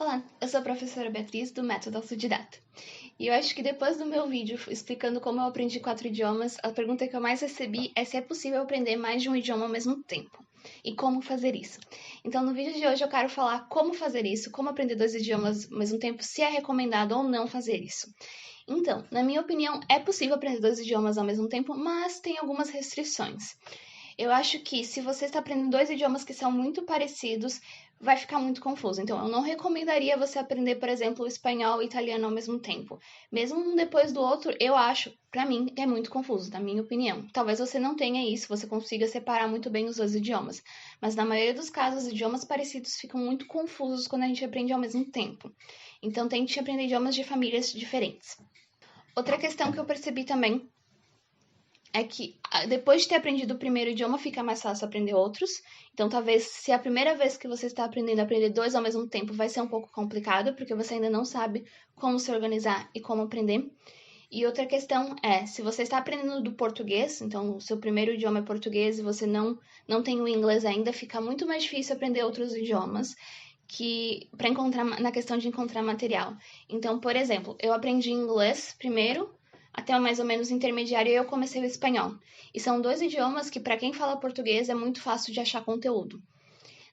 Olá, eu sou a professora Beatriz do Método Autodidata. E eu acho que depois do meu vídeo explicando como eu aprendi 4 idiomas, a pergunta que eu mais recebi é se é possível aprender mais de um idioma ao mesmo tempo. E como fazer isso. Então, no vídeo de hoje eu quero falar como fazer isso, como aprender 2 idiomas ao mesmo tempo, se é recomendado ou não fazer isso. Então, na minha opinião, é possível aprender 2 idiomas ao mesmo tempo, mas tem algumas restrições. Eu acho que se você está aprendendo 2 idiomas que são muito parecidos, vai ficar muito confuso. Então, eu não recomendaria você aprender, por exemplo, o espanhol e o italiano ao mesmo tempo. Mesmo um depois do outro, eu acho, pra mim, é muito confuso, na minha opinião. Talvez você não tenha isso, você consiga separar muito bem os 2 idiomas. Mas na maioria dos casos, idiomas parecidos ficam muito confusos quando a gente aprende ao mesmo tempo. Então, tente aprender idiomas de famílias diferentes. Outra questão que eu percebi também é que depois de ter aprendido o primeiro idioma, fica mais fácil aprender outros. Então, talvez, se é a primeira vez que você está aprendendo a aprender 2 ao mesmo tempo, vai ser um pouco complicado, porque você ainda não sabe como se organizar e como aprender. E outra questão é, se você está aprendendo do português, então o seu primeiro idioma é português e você não tem o inglês ainda, fica muito mais difícil aprender outros idiomas que para encontrar na questão de encontrar material. Então, por exemplo, eu aprendi inglês primeiro, até o mais ou menos intermediário, e eu comecei o espanhol. E são 2 idiomas que, para quem fala português, é muito fácil de achar conteúdo.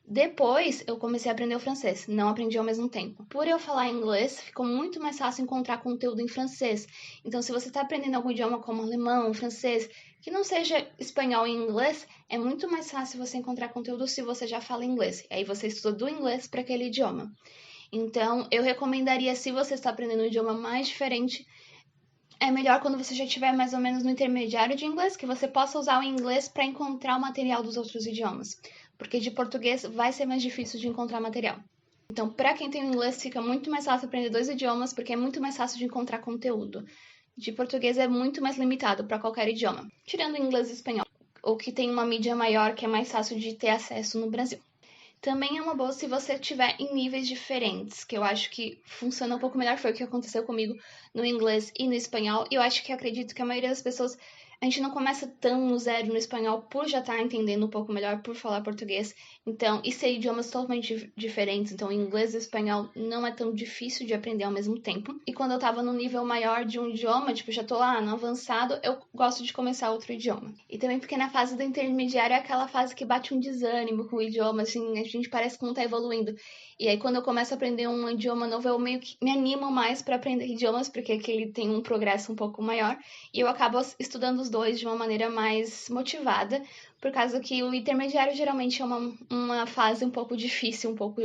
Depois, eu comecei a aprender o francês, não aprendi ao mesmo tempo. Por eu falar inglês, ficou muito mais fácil encontrar conteúdo em francês. Então, se você está aprendendo algum idioma como alemão, francês, que não seja espanhol e inglês, é muito mais fácil você encontrar conteúdo se você já fala inglês. E aí você estuda do inglês para aquele idioma. Então, eu recomendaria, se você está aprendendo um idioma mais diferente, é melhor quando você já estiver mais ou menos no intermediário de inglês, que você possa usar o inglês para encontrar o material dos outros idiomas, porque de português vai ser mais difícil de encontrar material. Então, para quem tem o inglês, fica muito mais fácil aprender 2 idiomas, porque é muito mais fácil de encontrar conteúdo. De português é muito mais limitado para qualquer idioma, tirando o inglês e o espanhol, ou que tem uma mídia maior que é mais fácil de ter acesso no Brasil. Também é uma boa se você estiver em níveis diferentes, que eu acho que funciona um pouco melhor. Foi o que aconteceu comigo no inglês e no espanhol. E eu acho que acredito que a maioria das pessoas, a gente não começa tão no zero no espanhol por já estar entendendo um pouco melhor, por falar português. Então, e ser idiomas totalmente diferentes. Então, inglês e espanhol não é tão difícil de aprender ao mesmo tempo. E quando eu tava no nível maior de um idioma, tipo, já tô lá no avançado, eu gosto de começar outro idioma. E também porque na fase do intermediário é aquela fase que bate um desânimo com o idioma, assim, a gente parece que não tá evoluindo. E aí, quando eu começo a aprender um idioma novo, eu meio que me animo mais para aprender idiomas, porque aquele tem um progresso um pouco maior. E eu acabo estudando os dois de uma maneira mais motivada, por causa que o intermediário geralmente é uma fase um pouco difícil, um pouco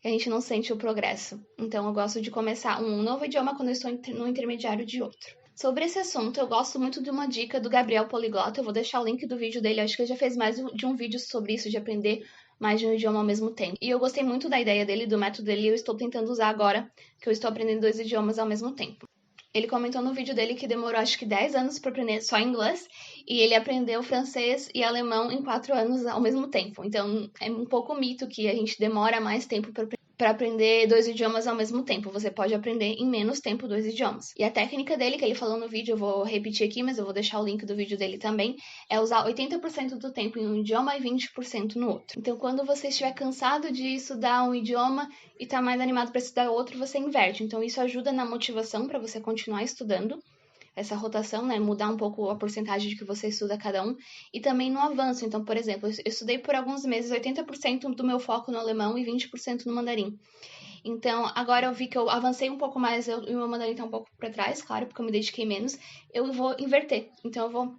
que a gente não sente o progresso. Então, eu gosto de começar um novo idioma quando eu estou no intermediário de outro. Sobre esse assunto, eu gosto muito de uma dica do Gabriel Poliglota. Eu vou deixar o link do vídeo dele. Acho que ele já fez mais de um vídeo sobre isso, de aprender mais de um idioma ao mesmo tempo. E eu gostei muito da ideia dele, do método dele, e eu estou tentando usar agora, que eu estou aprendendo 2 idiomas ao mesmo tempo. Ele comentou no vídeo dele que demorou acho que 10 anos para aprender só inglês, e ele aprendeu francês e alemão em 4 anos ao mesmo tempo. Então é um pouco mito que a gente demora mais tempo para aprender 2 idiomas ao mesmo tempo. Você pode aprender em menos tempo 2 idiomas. E a técnica dele, que ele falou no vídeo, eu vou repetir aqui, mas eu vou deixar o link do vídeo dele também, é usar 80% do tempo em um idioma e 20% no outro. Então, quando você estiver cansado de estudar um idioma e tá mais animado para estudar outro, você inverte. Então, isso ajuda na motivação para você continuar estudando. Essa rotação, né, mudar um pouco a porcentagem de que você estuda cada um, e também no avanço. Então, por exemplo, eu estudei por alguns meses 80% do meu foco no alemão e 20% no mandarim. Então, agora eu vi que eu avancei um pouco mais e o meu mandarim tá um pouco para trás, claro, porque eu me dediquei menos, eu vou inverter. Então, eu vou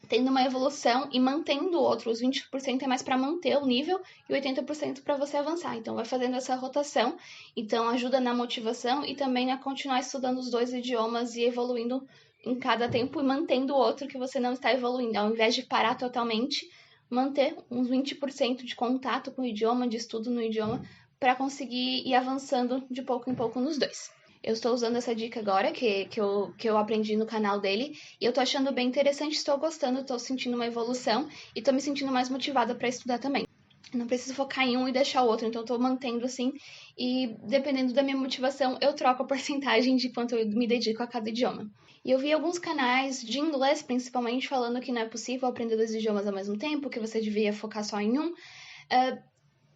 tendo uma evolução e mantendo o outro. Os 20% é mais para manter o nível e 80% para você avançar. Então, vai fazendo essa rotação. Então, ajuda na motivação e também a continuar estudando os 2 idiomas e evoluindo em cada tempo e mantendo o outro que você não está evoluindo. Ao invés de parar totalmente, manter uns 20% de contato com o idioma, de estudo no idioma, para conseguir ir avançando de pouco em pouco nos dois. Eu estou usando essa dica agora, que eu aprendi no canal dele, e eu tô achando bem interessante, estou gostando, estou sentindo uma evolução e estou me sentindo mais motivada para estudar também. Não preciso focar em um e deixar o outro, então eu tô mantendo assim, e dependendo da minha motivação, eu troco a porcentagem de quanto eu me dedico a cada idioma. E eu vi alguns canais de inglês, principalmente, falando que não é possível aprender 2 idiomas ao mesmo tempo, que você devia focar só em um.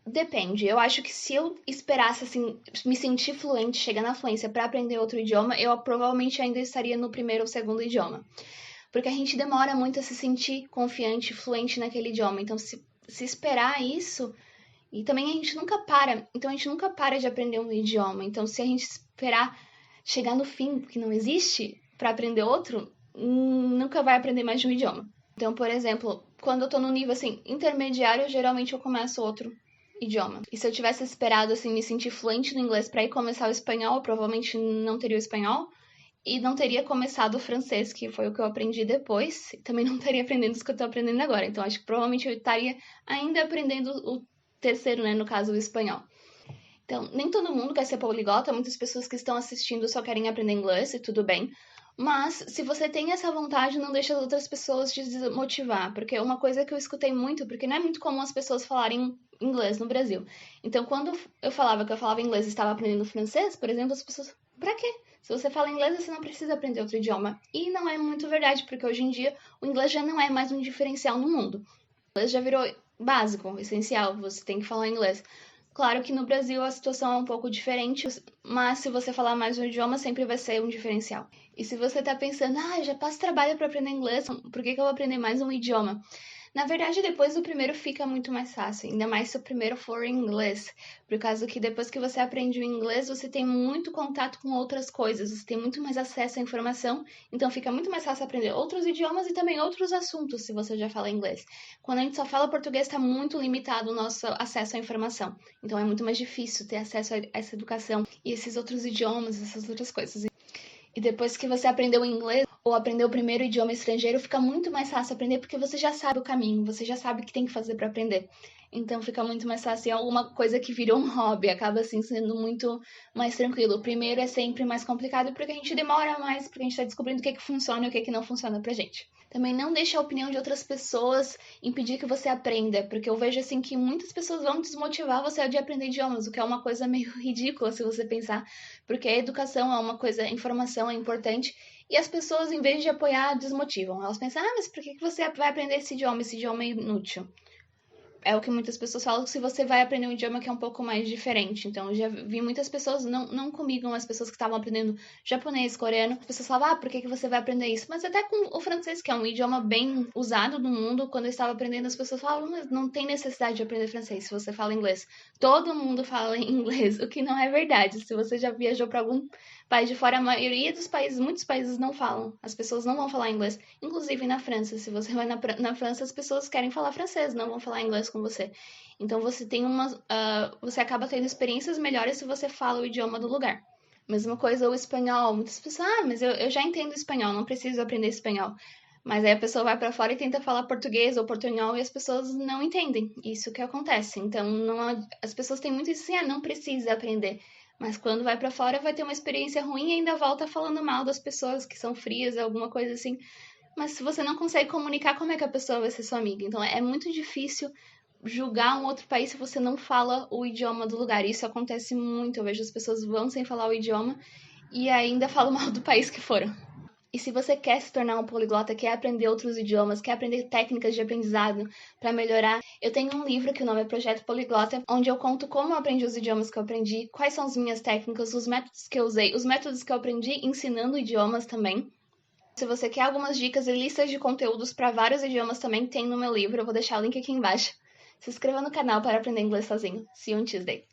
Depende. Eu acho que se eu esperasse, assim, me sentir fluente, chegar na fluência para aprender outro idioma, eu provavelmente ainda estaria no primeiro ou segundo idioma. Porque a gente demora muito a se sentir confiante, fluente naquele idioma. Então, se esperar isso, e também a gente nunca para. Então, a gente nunca para de aprender um idioma. Então, se a gente esperar chegar no fim, que não existe, para aprender outro, nunca vai aprender mais de um idioma. Então, por exemplo, quando eu tô no nível, assim, intermediário, geralmente eu começo outro idioma. E se eu tivesse esperado, assim, me sentir fluente no inglês para ir começar o espanhol, eu provavelmente não teria o espanhol. E não teria começado o francês, que foi o que eu aprendi depois. E também não estaria aprendendo isso que eu tô aprendendo agora. Então, acho que provavelmente eu estaria ainda aprendendo o terceiro, né? No caso, o espanhol. Então, nem todo mundo quer ser poliglota. Muitas pessoas que estão assistindo só querem aprender inglês, e tudo bem. Mas, se você tem essa vontade, não deixa as outras pessoas te desmotivar. Porque uma coisa que eu escutei muito, porque não é muito comum as pessoas falarem inglês no Brasil. Então, quando eu falava que eu falava inglês e estava aprendendo francês, por exemplo, as pessoas... Pra quê? Se você fala inglês, você não precisa aprender outro idioma. E não é muito verdade, porque hoje em dia o inglês já não é mais um diferencial no mundo. O inglês já virou básico, essencial, você tem que falar inglês. Claro que no Brasil a situação é um pouco diferente, mas se você falar mais um idioma, sempre vai ser um diferencial. E se você tá pensando, já passo trabalho para aprender inglês, por que eu vou aprender mais um idioma? Na verdade, depois do primeiro fica muito mais fácil, ainda mais se o primeiro for em inglês. Por causa que depois que você aprende o inglês, você tem muito contato com outras coisas, você tem muito mais acesso à informação, então fica muito mais fácil aprender outros idiomas e também outros assuntos, se você já fala inglês. Quando a gente só fala português, está muito limitado o nosso acesso à informação. Então é muito mais difícil ter acesso a essa educação e esses outros idiomas, essas outras coisas. E depois que você aprendeu inglês ou aprendeu o primeiro idioma estrangeiro, fica muito mais fácil aprender porque você já sabe o caminho, você já sabe o que tem que fazer para aprender. Então fica muito mais fácil. É alguma coisa que virou um hobby, acaba assim sendo muito mais tranquilo. O primeiro é sempre mais complicado porque a gente demora mais, porque a gente está descobrindo o que funciona e o que não funciona pra gente. Também não deixe a opinião de outras pessoas impedir que você aprenda, porque eu vejo assim que muitas pessoas vão desmotivar você de aprender idiomas, o que é uma coisa meio ridícula se você pensar, porque a educação é uma coisa, a informação é importante, e as pessoas, em vez de apoiar, desmotivam. Elas pensam, mas por que você vai aprender esse idioma? Esse idioma é inútil. É o que muitas pessoas falam, se você vai aprender um idioma que é um pouco mais diferente. Então, eu já vi muitas pessoas, não comigo, mas pessoas que estavam aprendendo japonês, coreano, as pessoas falavam, por que você vai aprender isso? Mas até com o francês, que é um idioma bem usado no mundo, quando eu estava aprendendo, as pessoas falavam, mas não tem necessidade de aprender francês se você fala inglês. Todo mundo fala inglês, o que não é verdade. Se você já viajou para algum país de fora, a maioria dos países, muitos países não falam. As pessoas não vão falar inglês. Inclusive na França, se você vai na França, as pessoas querem falar francês, não vão falar inglês com você. Então você tem você acaba tendo experiências melhores se você fala o idioma do lugar. Mesma coisa o espanhol. Muitas pessoas, mas eu já entendo espanhol, não preciso aprender espanhol. Mas aí a pessoa vai para fora e tenta falar português ou portunhol e as pessoas não entendem. Isso que acontece. Então as pessoas têm muito isso assim, não precisa aprender. Mas quando vai para fora vai ter uma experiência ruim e ainda volta falando mal das pessoas que são frias, alguma coisa assim. Mas se você não consegue comunicar, como é que a pessoa vai ser sua amiga? Então é muito difícil julgar um outro país se você não fala o idioma do lugar. Isso acontece muito. Eu vejo as pessoas vão sem falar o idioma e ainda falam mal do país que foram. E se você quer se tornar um poliglota, quer aprender outros idiomas, quer aprender técnicas de aprendizado para melhorar, eu tenho um livro que o nome é Projeto Poliglota, onde eu conto como eu aprendi os idiomas que eu aprendi, quais são as minhas técnicas, os métodos que eu usei, os métodos que eu aprendi ensinando idiomas também. Se você quer algumas dicas e listas de conteúdos para vários idiomas também, tem no meu livro, eu vou deixar o link aqui embaixo. Se inscreva no canal para aprender inglês sozinho. See you on Tuesday!